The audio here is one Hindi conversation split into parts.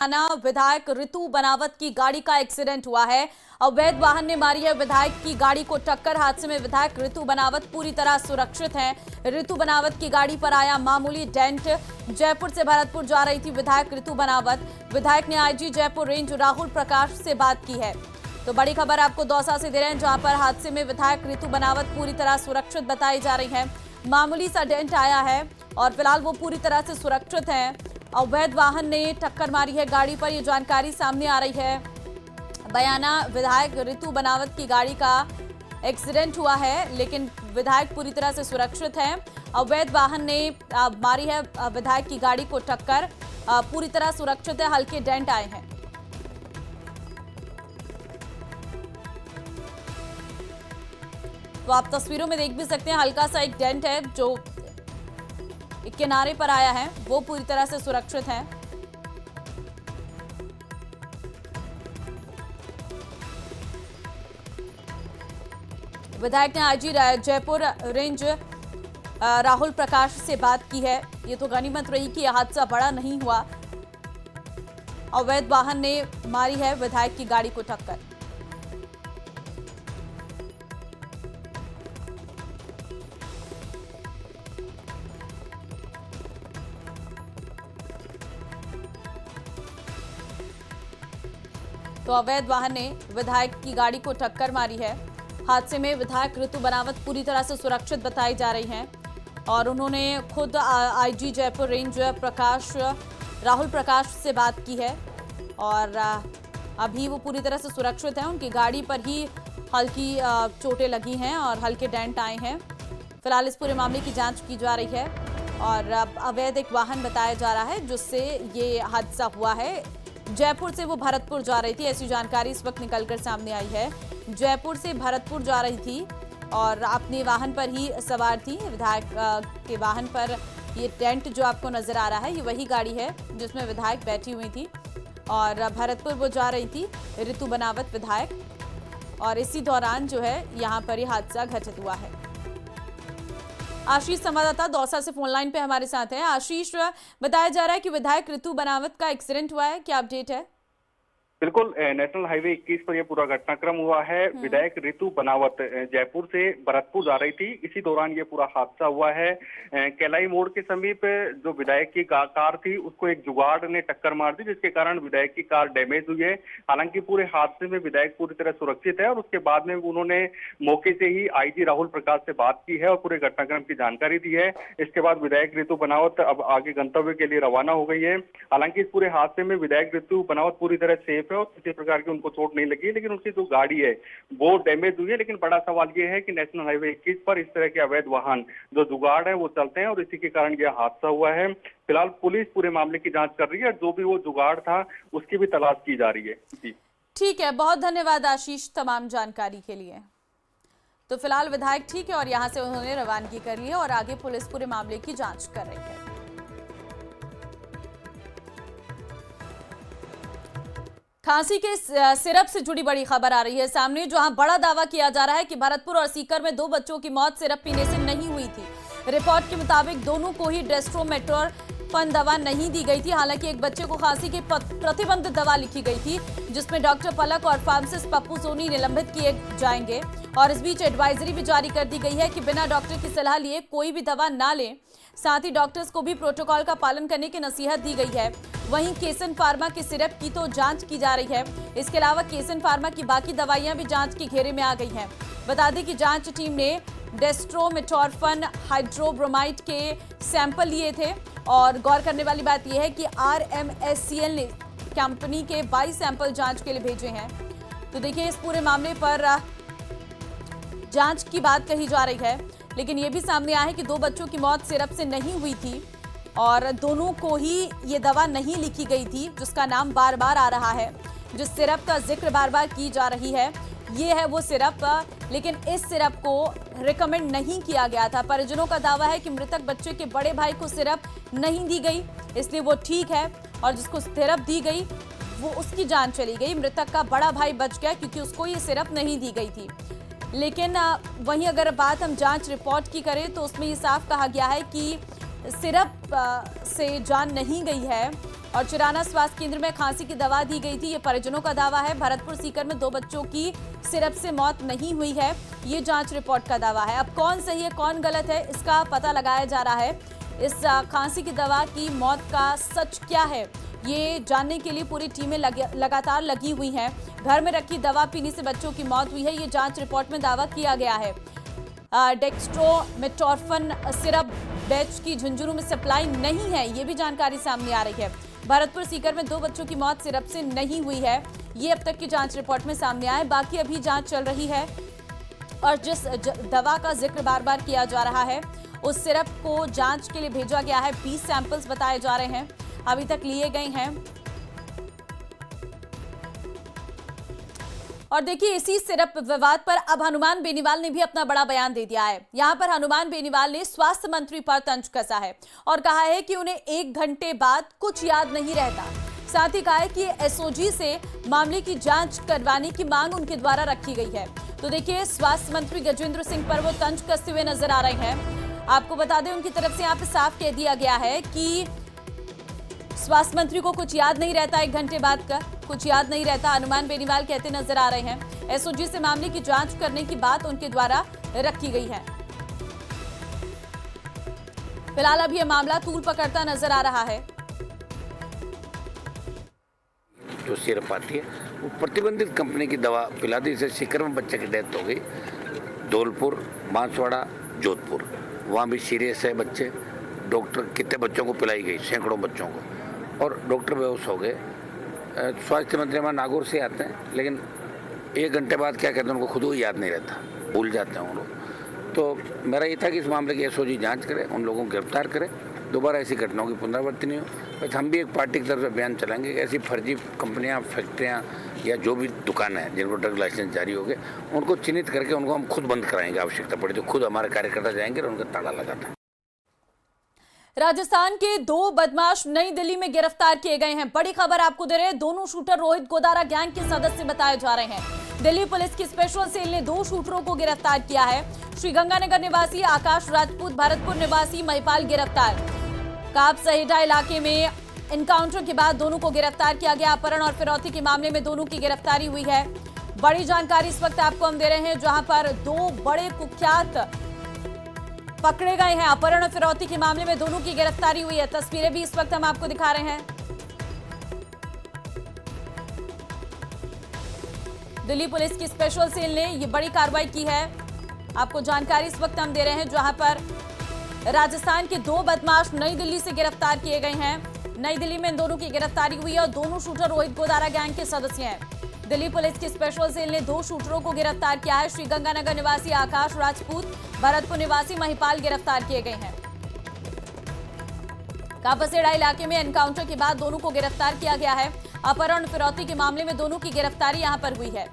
विधायक ऋतु बनावत की गाड़ी का एक्सीडेंट हुआ है। अवैध वाहन ने मारी है विधायक की गाड़ी को टक्कर। हादसे में विधायक ऋतु बनावत पूरी तरह सुरक्षित हैं। ऋतु बनावत की गाड़ी पर आया मामूली डेंट। जयपुर से भरतपुर जा रही थी विधायक ऋतु बनावत। विधायक ने आईजी जयपुर रेंज राहुल प्रकाश से बात की है। तो बड़ी खबर आपको दौसा से दे रहे हैं, जहां पर हादसे में विधायक ऋतु बनावत पूरी तरह सुरक्षित बताई जा रही है। मामूली सा डेंट आया है और फिलहाल वो पूरी तरह से सुरक्षित हैं। अवैध वाहन ने टक्कर मारी है गाड़ी पर, यह जानकारी सामने आ रही है। बयाना विधायक ऋतु बनावत की गाड़ी का एक्सीडेंट हुआ है, लेकिन विधायक पूरी तरह से सुरक्षित हैं। अवैध वाहन ने मारी है विधायक की गाड़ी को टक्कर, पूरी तरह सुरक्षित है, हल्के डेंट आए हैं। तो आप तस्वीरों में देख भी सकते हैं, हल्का सा एक डेंट है जो एक किनारे पर आया है, वो पूरी तरह से सुरक्षित है। विधायक ने आईजी जयपुर रेंज राहुल प्रकाश से बात की है। ये तो गनीमत रही कि यह हादसा बड़ा नहीं हुआ। अवैध वाहन ने मारी है विधायक की गाड़ी को टक्कर। तो अवैध वाहन ने विधायक की गाड़ी को टक्कर मारी है। हादसे में विधायक ऋतु बनावत पूरी तरह से सुरक्षित बताई जा रही हैं और उन्होंने खुद आईजी जयपुर रेंज राहुल प्रकाश से बात की है और अभी वो पूरी तरह से सुरक्षित हैं। उनकी गाड़ी पर ही हल्की चोटें लगी हैं और हल्के डेंट आए हैं। फिलहाल इस पूरे मामले की जांच की जा रही है और अवैध एक वाहन बताया जा रहा है जिससे ये हादसा हुआ है। जयपुर से वो भरतपुर जा रही थी, ऐसी जानकारी इस वक्त निकलकर सामने आई है। जयपुर से भरतपुर जा रही थी और अपने वाहन पर ही सवार थी। विधायक के वाहन पर ये टेंट जो आपको नजर आ रहा है, ये वही गाड़ी है जिसमें विधायक बैठी हुई थी और भरतपुर वो जा रही थी ऋतु बनावत विधायक, और इसी दौरान जो है यहाँ पर ये हादसा घटित हुआ है। आशीष संवाददाता दौसा से फोन लाइन पे हमारे साथ है। आशीष, बताया जा रहा है कि विधायक ऋतु बनावत का एक्सीडेंट हुआ है, क्या अपडेट है? बिल्कुल, नेशनल हाईवे 21 पर यह पूरा घटनाक्रम हुआ है। विधायक ऋतु बनावत जयपुर से भरतपुर जा रही थी, इसी दौरान ये पूरा हादसा हुआ है। केलाई मोड़ के समीप जो विधायक की कार थी उसको एक जुगाड़ ने टक्कर मार दी, जिसके कारण विधायक की कार डैमेज हुई है। हालांकि पूरे हादसे में विधायक पूरी तरह सुरक्षित है और उसके बाद में उन्होंने मौके से ही आईजी राहुल प्रकाश से बात की है और पूरे घटनाक्रम की जानकारी दी है। इसके बाद विधायक ऋतु बनावत अब आगे गंतव्य के लिए रवाना हो गई है। हालांकि इस पूरे हादसे में विधायक ऋतु बनावत पूरी तरह सेफ और किसी प्रकार की उनको चोट नहीं लगी, लेकिन उसकी जो गाड़ी है वो डैमेज हुई है। लेकिन बड़ा सवाल ये है कि नेशनल हाईवे 21 पर इस तरह के अवैध वाहन जो जुगाड़ है वो चलते हैं और इसी के कारण यह हादसा हुआ है। फिलहाल पुलिस पूरे मामले की जांच कर रही है, जो भी वो जुगाड़ था उसकी भी तलाश की जा रही है। जी ठीक है, बहुत धन्यवाद आशीष तमाम जानकारी के लिए। तो फिलहाल विधायक ठीक है और यहाँ से उन्होंने रवानगी कर ली है और आगे पुलिस पूरे मामले की जांच कर रही है। खांसी के सिरप से जुड़ी बड़ी खबर आ रही है सामने, जहां बड़ा दावा किया जा रहा है कि भरतपुर और सीकर में 2 बच्चों की मौत सिरप पीने से नहीं हुई थी। रिपोर्ट के मुताबिक दोनों को ही डेस्ट्रोमेटोरफन दवा नहीं दी गई थी। हालांकि एक बच्चे को खांसी की प्रतिबंधित दवा लिखी गई थी, जिसमें डॉक्टर पलक और फार्मासिस्ट पप्पू सोनी निलंबित किए जाएंगे। और इस बीच एडवाइजरी भी जारी कर दी गई है कि बिना डॉक्टर की सलाह लिए कोई भी दवा ना लें। साथ ही डॉक्टर्स को भी प्रोटोकॉल का पालन करने की नसीहत दी गई है। वहीं केसन फार्मा के सिरप की तो जांच की जा रही है। इसके अलावा केसन फार्मा की बाकी दवाइयां भी जांच के घेरे में आ गई हैं। बता दें कि जांच टीम ने डेस्ट्रोमेटोरफन हाइड्रोब्रोमाइड के सैंपल लिए थे और गौर करने वाली बात यह है कि RMSCL ने कंपनी के 22 सैंपल जांच के लिए भेजे हैं। तो देखिए, इस पूरे मामले पर जांच की बात कही जा रही है, लेकिन यह भी सामने आया है कि 2 बच्चों की मौत सिरप से नहीं हुई थी और दोनों को ही ये दवा नहीं लिखी गई थी, जिसका नाम बार बार आ रहा है। जिस सिरप का जिक्र बार बार की जा रही है, ये है वो सिरप, लेकिन इस सिरप को रिकमेंड नहीं किया गया था। परिजनों का दावा है कि मृतक बच्चे के बड़े भाई को सिरप नहीं दी गई, इसलिए वो ठीक है, और जिसको सिरप दी गई वो उसकी जान चली गई। मृतक का बड़ा भाई बच गया क्योंकि उसको ये सिरप नहीं दी गई थी। लेकिन वहीं अगर बात हम जांच रिपोर्ट की करें तो उसमें ये साफ कहा गया है कि सिरप से जान नहीं गई है और चिराना स्वास्थ्य केंद्र में खांसी की दवा दी गई थी, ये परिजनों का दावा है। भरतपुर सीकर में 2 बच्चों की सिरप से मौत नहीं हुई है, ये जांच रिपोर्ट का दावा है। अब कौन सही है कौन गलत है इसका पता लगाया जा रहा है। इस खांसी की दवा की मौत का सच क्या है ये जानने के लिए पूरी टीमें लगातार लगी हुई हैं। घर में रखी दवा पीने से बच्चों की मौत हुई है, ये जांच रिपोर्ट में दावा किया गया है। डेक्स्ट्रोमेटोर्फन सिरप बैच की झुंझुनू में सप्लाई नहीं है, ये भी जानकारी सामने आ रही है। भरतपुर सीकर में 2 बच्चों की मौत सिरप से नहीं हुई है, ये अब तक की जांच रिपोर्ट में सामने आया है। बाकी अभी जांच चल रही है और जिस दवा का जिक्र बार बार किया जा रहा है उस सिरप को जांच के लिए भेजा गया है। 20 सैंपल्स बताए जा रहे हैं अभी तक लिए गए हैं। और देखिए इसी सिरप विवाद पर अब हनुमान बेनीवाल ने भी अपना बड़ा बयान दे दिया है। यहां पर हनुमान बेनीवाल ने स्वास्थ्य मंत्री पर तंज कसा है और कहा है कि उन्हें 1 घंटे बाद कुछ याद नहीं रहता। साथ ही कहा है कि एसओजी से मामले की जांच करवाने की मांग उनके द्वारा रखी गई है। तो देखिए स्वास्थ्य मंत्री गजेंद्र सिंह पर वो तंज कसते हुए नजर आ रहे हैं। आपको बता दें उनकी तरफ से यहाँ पे साफ कह दिया गया है कि स्वास्थ्य मंत्री को कुछ याद नहीं रहता, 1 घंटे बाद का कुछ याद नहीं रहता। हनुमान बेनीवाल कहते नजर आ रहे हैं एसओजी से मामले की जांच करने की बात उनके द्वारा रखी गई है। फिलहाल अब यह मामला तूल पकड़ता नजर आ रहा है। जो सिरप आती है वो प्रतिबंधित कंपनी की दवा पिला दी, इससे सीकर में बच्चे की डेथ हो गई। धौलपुर, बांसवाड़ा, जोधपुर, वहाँ भी सीरियस है बच्चे। डॉक्टर कितने बच्चों को पिलाई गई, सैकड़ों बच्चों को, और डॉक्टर बेहोश हो गए। स्वास्थ्य मंत्री हमारे नागौर से आते हैं, लेकिन 1 घंटे बाद क्या कहते हैं उनको खुद ही याद नहीं रहता, भूल जाते हैं वो लोग। तो मेरा ये था कि इस मामले की एसओजी जांच करे, उन लोगों को गिरफ्तार करे, दोबारा ऐसी घटनाओं की पुनरावृत्ति नहीं हो। बस हम भी एक पार्टी की तरफ से बयान चलाएंगे कि ऐसी फर्जी कंपनियां, फैक्ट्रियां या जो भी दुकानें हैं जिनको ड्रग लाइसेंस जारी हो गए उनको चिन्हित करके उनको हम खुद बंद कराएंगे। आवश्यकता पड़ी तो खुद हमारे कार्यकर्ता जाएंगे और उनका ताला लगाते हैं। राजस्थान के 2 बदमाश नई दिल्ली में गिरफ्तार किए गए हैं। बड़ी खबर आपको दे रहे हैं, दोनों शूटर रोहित गोदारा गैंग के सदस्य बताए जा रहे हैं। दिल्ली पुलिस की स्पेशल सेल ने 2 शूटरों को गिरफ्तार किया है। श्रीगंगानगर निवासी आकाश राजपूत, भरतपुर निवासी महिपाल गिरफ्तार। काप सहेटा इलाके में एनकाउंटर के बाद दोनों को गिरफ्तार किया गया। अपहरण और फिरौती के मामले में दोनों की गिरफ्तारी हुई है। बड़ी जानकारी इस वक्त आपको हम दे रहे हैं, जहां पर 2 बड़े कुख्यात पकड़े गए हैं। अपहरण और फिरौती के मामले में दोनों की गिरफ्तारी हुई है। तस्वीरें भी इस वक्त हम आपको दिखा रहे हैं। दिल्ली पुलिस की स्पेशल सेल ने ये बड़ी कार्रवाई की है। आपको जानकारी इस वक्त हम दे रहे हैं, जहां पर राजस्थान के 2 बदमाश नई दिल्ली से गिरफ्तार किए गए हैं। नई दिल्ली में इन दोनों की गिरफ्तारी हुई है और दोनों शूटर रोहित गोदारा गैंग के सदस्य हैं। दिल्ली पुलिस की स्पेशल सेल ने 2 शूटरों को गिरफ्तार किया है। श्रीगंगानगर निवासी आकाश राजपूत, भरतपुर निवासी महिपाल गिरफ्तार किए गए हैं। कापसेड़ा इलाके में एनकाउंटर के बाद दोनों को गिरफ्तार किया गया है। अपहरण फिरौती के मामले में दोनों की गिरफ्तारी यहां पर हुई है।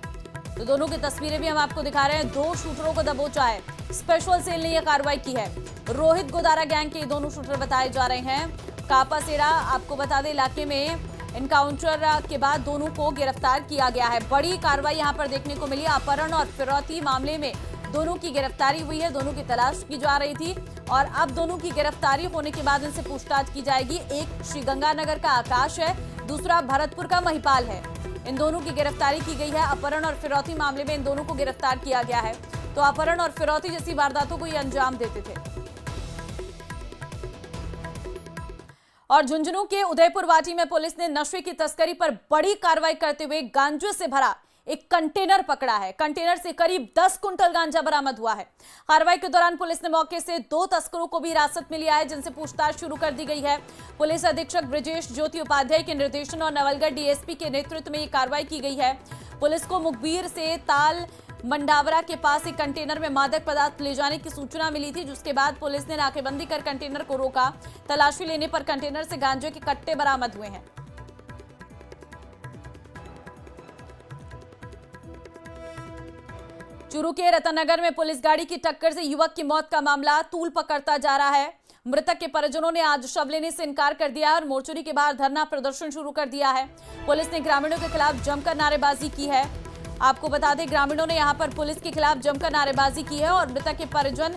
तो दोनों की तस्वीरें भी हम आपको दिखा रहे हैं। 2 शूटरों को दबोचा है। स्पेशल सेल ने यह कार्रवाई की है। रोहित गोदारा गैंग के दोनों शूटर बताए जा रहे हैं। कापासेड़ा आपको बता दें इलाके में एनकाउंटर के बाद दोनों को गिरफ्तार किया गया है। बड़ी कार्रवाई यहां पर देखने को मिली। अपहरण और फिरौती मामले में दोनों की गिरफ्तारी हुई है। दोनों की तलाश की जा रही थी और अब दोनों की गिरफ्तारी होने के बाद इनसे पूछताछ की जाएगी। एक श्रीगंगानगर का आकाश है, दूसरा भरतपुर का महिपाल है। इन दोनों की गिरफ्तारी की गई है। अपहरण और फिरौती मामले में इन दोनों को गिरफ्तार किया गया है। तो अपहरण और फिरौती जैसी वारदातों को ये अंजाम देते थे। और झुंझुनू के उदयपुर वाटी में पुलिस ने नशे की तस्करी पर बड़ी कार्रवाई करते हुए गांजे से भरा एक कंटेनर पकड़ा है। कंटेनर से करीब 10 कुंटल गांजा बरामद हुआ है। कार्रवाई के दौरान पुलिस ने मौके से 2 तस्करों को भी हिरासत में लिया है, जिनसे पूछताछ शुरू कर दी गई है। पुलिस अधीक्षक ब्रिजेश ज्योति उपाध्याय के निर्देशन और नवलगढ़ डीएसपी के नेतृत्व में ये कार्रवाई की गई है। पुलिस को मुखबिर से ताल मंडावरा के पास एक कंटेनर में मादक पदार्थ ले जाने की सूचना मिली थी, जिसके बाद पुलिस ने नाकेबंदी कर कंटेनर को रोका। तलाशी लेने पर कंटेनर से गांजे के कट्टे बरामद हुए हैं। चूरू के रतनगर में पुलिस गाड़ी की टक्कर से युवक की मौत का मामला तूल पकड़ता जा रहा है। मृतक के परिजनों ने आज शव लेने से इनकार कर दिया और मोर्चरी के बाहर धरना प्रदर्शन शुरू कर दिया है। पुलिस ने ग्रामीणों के खिलाफ जमकर नारेबाजी की है। आपको बता दें, ग्रामीणों ने यहां पर पुलिस के खिलाफ जमकर नारेबाजी की है और मृतक के परिजन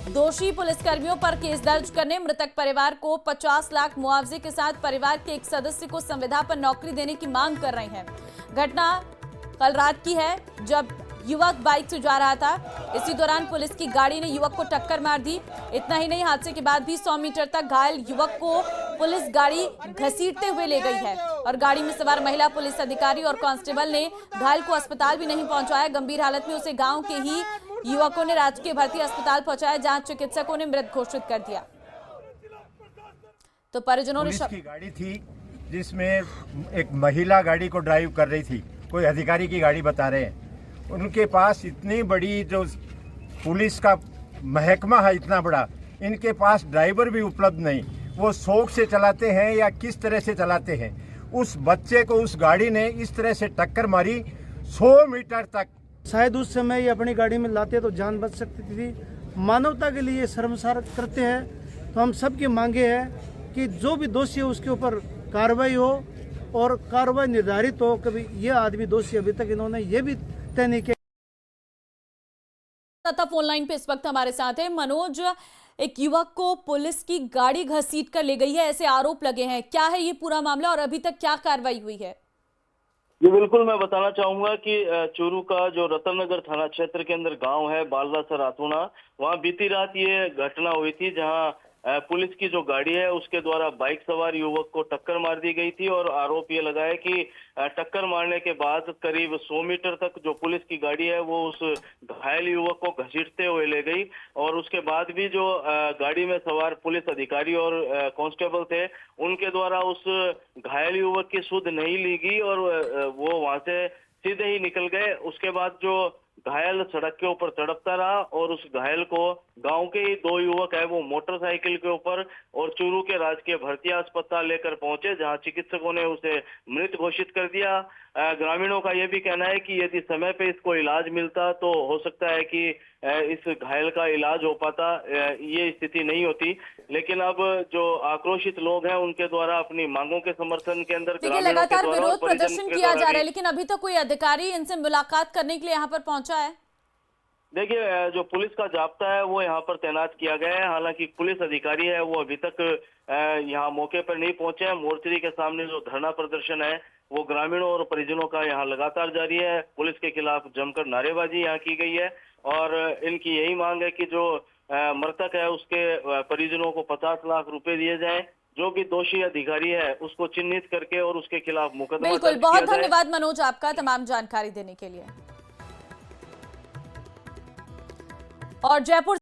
दोषी पुलिसकर्मियों पर केस दर्ज करने, मृतक परिवार को 50 लाख मुआवजे के साथ परिवार के एक सदस्य को संविदा पर नौकरी देने की मांग कर रहे हैं। घटना कल रात की है, जब युवक बाइक से जा रहा था। इसी दौरान पुलिस की गाड़ी ने युवक को टक्कर मार दी। इतना ही नहीं, हादसे के बाद भी 100 मीटर तक घायल युवक को पुलिस गाड़ी घसीटते हुए ले गई है और गाड़ी में सवार महिला पुलिस अधिकारी और कांस्टेबल ने घायल को अस्पताल भी नहीं पहुंचाया। गंभीर हालत में उसे गांव के ही युवकों ने राजकीय भर्ती अस्पताल पहुंचाया, जहां चिकित्सकों ने मृत घोषित कर दिया। तो परिजनों ने पुलिस की गाड़ी थी जिसमें एक महिला गाड़ी को ड्राइव कर रही थी, कोई अधिकारी की गाड़ी बता रहे हैं। उनके पास इतनी बड़ी जो पुलिस का महकमा है, इतना बड़ा, इनके पास ड्राइवर भी उपलब्ध नहीं। वो शौक से चलाते हैं या किस तरह से चलाते हैं। उस बच्चे को उस गाड़ी ने इस तरह से टक्कर मारी 100 मीटर तक। शायद उस समय ये अपनी गाड़ी में लाते तो जान बच सकती थी। मानवता के लिए शर्मसार करते हैं। तो हम सबकी मांगे है कि जो भी दोषी है उसके ऊपर कार्रवाई हो और कार्रवाई निर्धारित हो। कभी ये आदमी दोषी, अभी तक इन्होंने ये भी तय नहीं किया। फोन लाइन पे इस वक्त हमारे साथ है मनोज। एक युवक को पुलिस की गाड़ी घसीट कर ले गई है, ऐसे आरोप लगे हैं। क्या है ये पूरा मामला और अभी तक क्या कार्रवाई हुई है? जी बिल्कुल, मैं बताना चाहूंगा कि चूरू का जो रतननगर थाना क्षेत्र के अंदर गांव है बालरा सरातुना, वहां बीती रात ये घटना हुई थी, जहां पुलिस की जो गाड़ी है उसके द्वारा बाइक सवार युवक को टक्कर मार दी गई थी। और आरोप ये लगा है कि टक्कर मारने के बाद करीब 100 मीटर तक जो पुलिस की गाड़ी है वो उस घायल युवक को घसीटते हुए ले गई। और उसके बाद भी जो गाड़ी में सवार पुलिस अधिकारी और कांस्टेबल थे, उनके द्वारा उस घायल युवक की सुध नहीं ली गई और वो वहां से सीधे ही निकल गए। उसके बाद जो घायल सड़क के ऊपर तड़पता रहा और उस घायल को गांव के ही 2 युवक है वो मोटरसाइकिल के ऊपर और चूरू के राजकीय भर्ती अस्पताल लेकर पहुंचे, जहां चिकित्सकों ने उसे मृत घोषित कर दिया। ग्रामीणों का यह भी कहना है कि यदि समय पे इसको इलाज मिलता तो हो सकता है कि इस घायल का इलाज हो पाता, ये स्थिति नहीं होती। लेकिन अब जो आक्रोशित लोग हैं उनके द्वारा अपनी मांगों के समर्थन के अंदर लगातार विरोध प्रदर्शन किया जा रहा है, लेकिन अभी तक कोई अधिकारी इनसे मुलाकात करने के लिए यहाँ पर पहुंचा है? देखिए, जो पुलिस का जाब्ता है वो यहाँ पर तैनात किया गया है। हालांकि पुलिस अधिकारी है वो अभी तक यहाँ मौके पर नहीं पहुंचे हैं। मोर्चरी के सामने जो धरना प्रदर्शन है वो ग्रामीणों और परिजनों का यहाँ लगातार जारी है। पुलिस के खिलाफ जमकर नारेबाजी यहाँ की गई है और इनकी यही मांग है कि जो मृतक है उसके परिजनों को 50 लाख रुपए दिए जाएं। जो भी दोषी अधिकारी है उसको चिन्हित करके और उसके खिलाफ मुकदमा बिल्कुल, बहुत धन्यवाद मनोज आपका तमाम जानकारी देने के लिए। और जयपुर